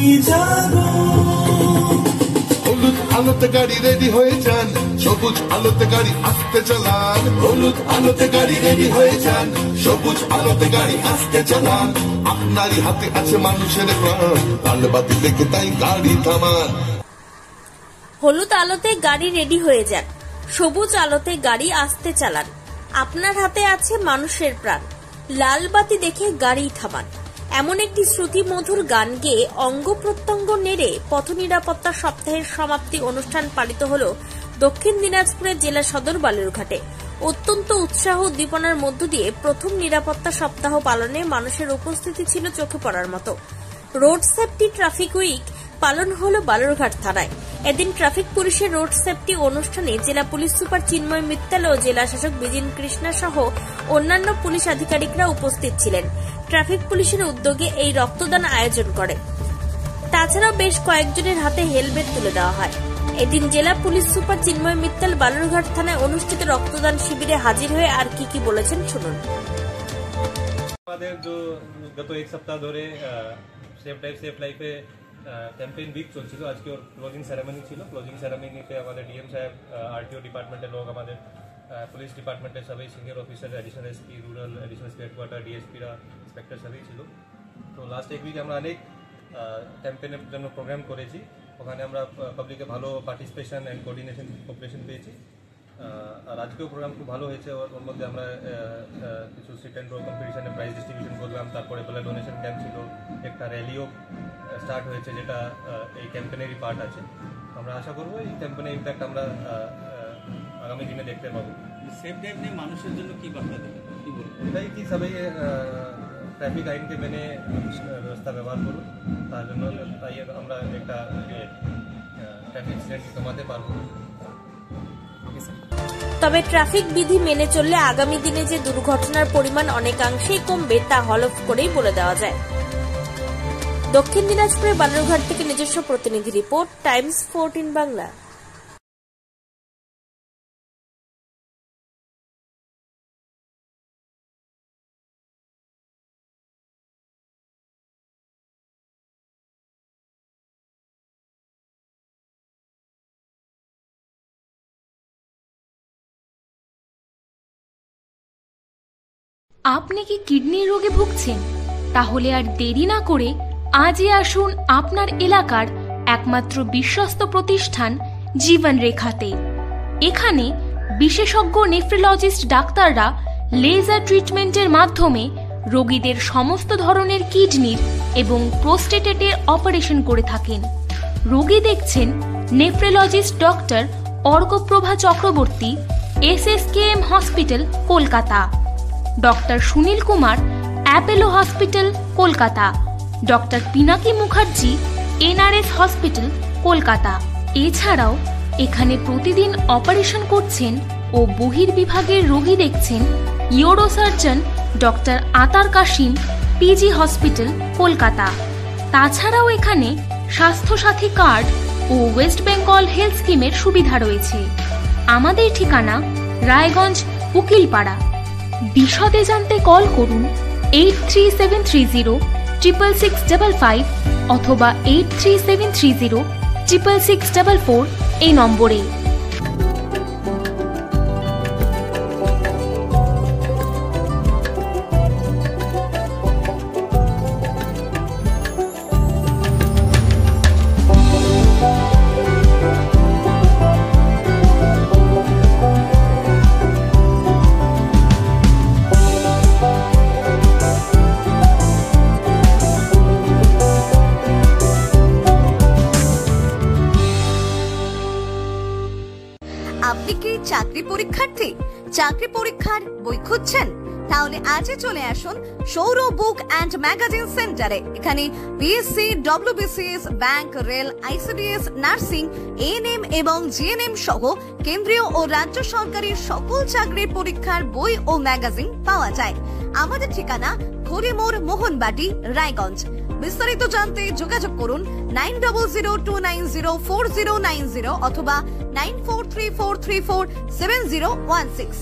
তুমি জাগো। হলুদ আলোতে গাড়ি রেডি হয়ে যান, সবুজ আলোতে গাড়ি আসতে চালান। হলুদ আলোতে গাড়ি রেডি হয়ে যান, সবুজ আলোতে গাড়ি আসতে চালান। আপনারই হাতে আছে মানুষের প্রাণ, লাল বাতি দেখে তাই গাড়ি থামান। হলুদ আলোতে গাড়ি রেডি হয়ে যান, সবুজ আলোতে গাড়ি আসতে চালান। আপনার হাতে আছে মানুষের প্রাণ, লাল বাতি দেখে গাড়ি থামান। এমন একটি শ্রুতিমধুর গান গেয়ে অঙ্গ প্রত্যঙ্গ নেড়ে পথ নিরাপত্তা সপ্তাহের সমাপ্তি অনুষ্ঠান পালিত হল দক্ষিণ দিনাজপুরের জেলা সদর বালুরঘাটে। অত্যন্ত উৎসাহ উদ্দীপনার মধ্য দিয়ে প্রথম নিরাপত্তা সপ্তাহ পালনে মানুষের উপস্থিতি ছিল চোখে পড়ার মতো। রোড সেফটি ট্রাফিক উইক পালন হল বালুরঘাট থানায়। এদিন ট্রাফিক পুলিশের রোড সেফটি অনুষ্ঠানে জেলা পুলিশ সুপার চিন্ময় মিত্তাল ও জেলা শাসক বিজিন কৃষ্ণা সহ অন্যান্য পুলিশ আধিকারিকরা উপস্থিত ছিলেন। ট্রাফিক পুলিশের উদ্যোগে এই রক্তদান আয়োজন করে। তাছাড়াও বেশ কয়েকজনের হাতে হেলমেট তুলে দেওয়া হয়। এদিন জেলা পুলিশ সুপার চিন্ময় মিত্তাল বালুরঘাট থানায় অনুষ্ঠিত রক্তদান শিবিরে হাজির হয়ে আর কি বলেছেন শুনুন। আমাদের গত এক সপ্তাহ ধরে সেফ ড্রাইভ সেফ লাইফে ক্যাম্পেইন উইক চলছিল। আজকে ওর ক্লোজিং সেরেমনি ছিল। ক্লোজিং সেরেমনিতে আমাদের ডিএম সাহেব, আরটিও ডিপার্টমেন্টের লোক, আমাদের পুলিশ ডিপার্টমেন্টের সবাই senior officer, additional SP, rural additional SP headquarter, ডিএসপিরা, ইন্সপেক্টর সবাই ছিল। তো লাস্ট এক উইক আমরা অনেক ক্যাম্পেইনের জন্য প্রোগ্রাম করেছি। ওখানে আমরা পাবলিকে ভালো পার্টিসিপেশন অ্যান্ড কোঅর্ডিনেশন কোঅপারেশন পেয়েছি। আর আজকেও প্রোগ্রাম খুব ভালো হয়েছে। ওর মধ্যে আমরা কিছু সিট অ্যান্ড রোল কম্পিটিশনে প্রাইজ ডিস্ট্রিবিউশন করলাম। তারপরে ব্লাড ডোনেশন ক্যাম্প ছিল, একটা র্যালিও স্টার্ট হয়েছে, যেটা এই ক্যাম্পেইনেরই পার্ট আছে। আমরা আশা করবো এই ক্যাম্পেইনের ইম্প্যাক্ট আমরা আগামী দিনে দেখতে পাবো। সেফ ড্রাইভ নিয়ে মানুষের জন্য কি বার্তা দেবেন, কি বলবো? এটাই কি সবাই ট্রাফিক আইনকে মেনে ব্যবস্থা ব্যবহার করুন। তার জন্য তাই আমরা একটা ট্রাফিক অ্যাক্সিডেন্ট কমাতে পারবো। তবে ট্রাফিক বিধি মেনে চললে আগামী দিনে যে দুর্ঘটনার পরিমাণ অনেকাংশেই কমবে তা হলফ করেই বলে দেওয়া যায়। দক্ষিণ দিনাজপুরের বালুরঘাট থেকে নিজস্ব প্রতিনিধি রিপোর্ট, টাইমস 14 বাংলা। আপনি কি কিডনি রোগে ভুগছেন? তাহলে আর দেরি না করে আজই আসুন আপনার এলাকার একমাত্র বিশ্বস্ত প্রতিষ্ঠান জীবন রেখাতে। এখানে বিশেষজ্ঞ নেফ্রোলজিস্ট ডাক্তাররা লেজার ট্রিটমেন্টের মাধ্যমে রোগীদের সমস্ত ধরনের কিডনির এবং প্রোস্টেটের অপারেশন করে থাকেন। রোগী দেখছেন nephrologist doctor Arkaprava Chakraborty, SSKM hospital, Kolkata. Doctor Sunil Kumar, Apollo hospital, Kolkata. Doctor Pinaki Mukherjee, NRS hospital, Kolkata. এছাড়াও এখানে প্রতিদিন অপারেশন করছেন ও বহির্বিভাগের রোগী দেখছেন ইউরোসার্জন ডক্টর আতার কাশিম, PG হসপিটাল, কলকাতা। তাছাড়াও এখানে স্বাস্থ্যসাথী কার্ড ও ওয়েস্ট বেঙ্গল হেলথ স্কিমের সুবিধা রয়েছে। আমাদের ঠিকানা রায়গঞ্জ, উকিলপাড়া। বিশদে জানতে কল করুন 8373066655 অথবা 8373066644 এই নম্বরে। আপনি কি চাকরি পরীক্ষার্থী? চাকরি পরীক্ষার বই খুঁজছেন? তাহলে আজই চলে আসুন সৌরভ বুক অ্যান্ড ম্যাগাজিন সেন্টারে। এখানে BSc, WBCS, bank, rail, ICDS, nursing, ANM এবং GNM সহ কেন্দ্রীয় ও রাজ্য সরকারের সকল চাকরির পরীক্ষার বই ও ম্যাগাজিন পাওয়া যায়। আমাদের ঠিকানা খড়িমোড়, মোহনবাটি, রায়গঞ্জ। বিস্তারিত জানতে যোগাযোগ করুন 9002904090 অথবা 9434347016।